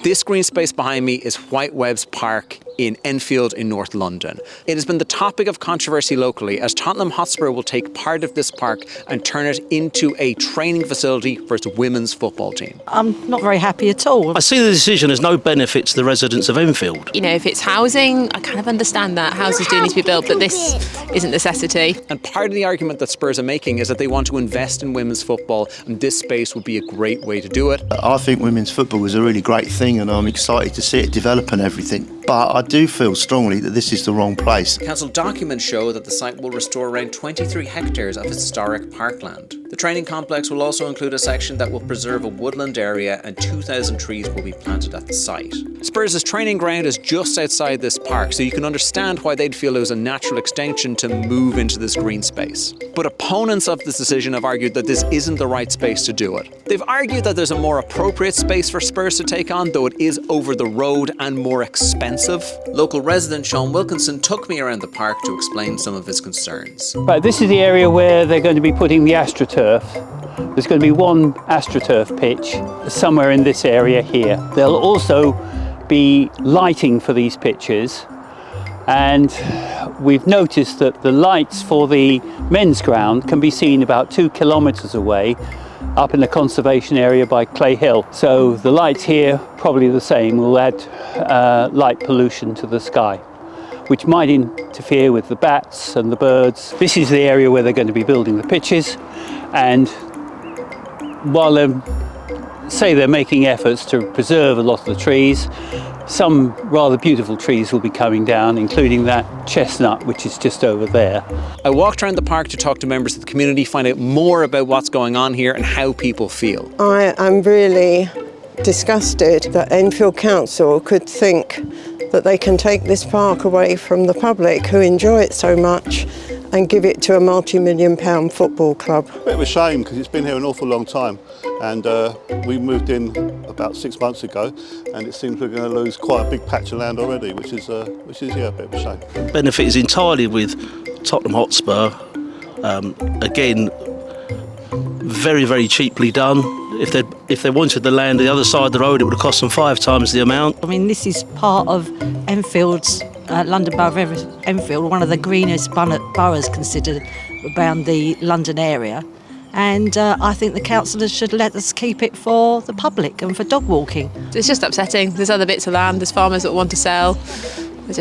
This green space behind me is Whitewebbs Park in Enfield in North London. It has been the topic of controversy locally as Tottenham Hotspur will take part of this park and turn it into a training facility for its women's football team. I'm not very happy at all. I see the decision as no benefit to the residents of Enfield. You know, if it's housing, I kind of understand that. Houses do need to be built, but this isn't necessity. And part of the argument that Spurs are making is that they want to invest in women's football, and this space would be a great way to do it. I think women's football is a really great thing and I'm excited to see it develop and everything. But I do feel strongly that this is the wrong place. Council documents show that the site will restore around 23 hectares of historic parkland. The training complex will also include a section that will preserve a woodland area and 2,000 trees will be planted at the site. Spurs' training ground is just outside this park, so you can understand why they'd feel it was a natural extension to move into this green space. But opponents of this decision have argued that this isn't the right space to do it. They've argued that there's a more appropriate space for Spurs to take on, though it is over the road and more expensive. Local resident Sean Wilkinson took me around the park to explain some of his concerns. Right, this is the area where they're going to be putting the AstroTurf. There's going to be one AstroTurf pitch somewhere in this area here. There'll also be lighting for these pitches, and we've noticed that the lights for the men's ground can be seen about 2 kilometres away up in the conservation area by Clay Hill. So the lights here, probably the same, will add light pollution to the sky, which might interfere with the bats and the birds. This is the area where they're going to be building the pitches, and while they're making efforts to preserve a lot of the trees, some rather beautiful trees will be coming down, including that chestnut, which is just over there. I walked around the park to talk to members of the community, find out more about what's going on here and how people feel. I am really disgusted that Enfield Council could think that they can take this park away from the public who enjoy it so much and give it to a multi-million-pound football club. A bit of a shame because it's been here an awful long time, and we moved in about 6 months ago, and it seems we're going to lose quite a big patch of land already, which is a bit of a shame. Benefit is entirely with Tottenham Hotspur. Again, very, very cheaply done. If they wanted the land the other side of the road, it would have cost them 5 times the amount. I mean, this is part of Enfield's, London Borough of Enfield, one of the greenest boroughs considered around the London area. And I think the councillors should let us keep it for the public and for dog walking. It's just upsetting. There's other bits of land, there's farmers that want to sell. It's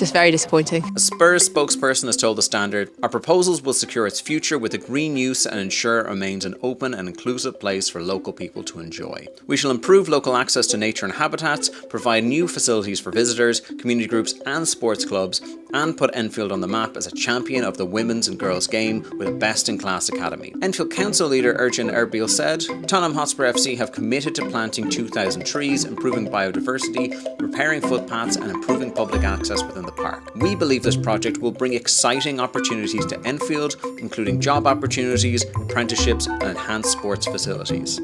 just very disappointing. A Spurs spokesperson has told The Standard, "Our proposals will secure its future with a green use and ensure it remains an open and inclusive place for local people to enjoy. We shall improve local access to nature and habitats, provide new facilities for visitors, community groups and sports clubs, and put Enfield on the map as a champion of the women's and girls' game with a best-in-class academy." Enfield Council leader Ercan Erbil said, "Tottenham Hotspur FC have committed to planting 2,000 trees, improving biodiversity, repairing footpaths and improving public access within the park. We believe this project will bring exciting opportunities to Enfield, including job opportunities, apprenticeships and enhanced sports facilities."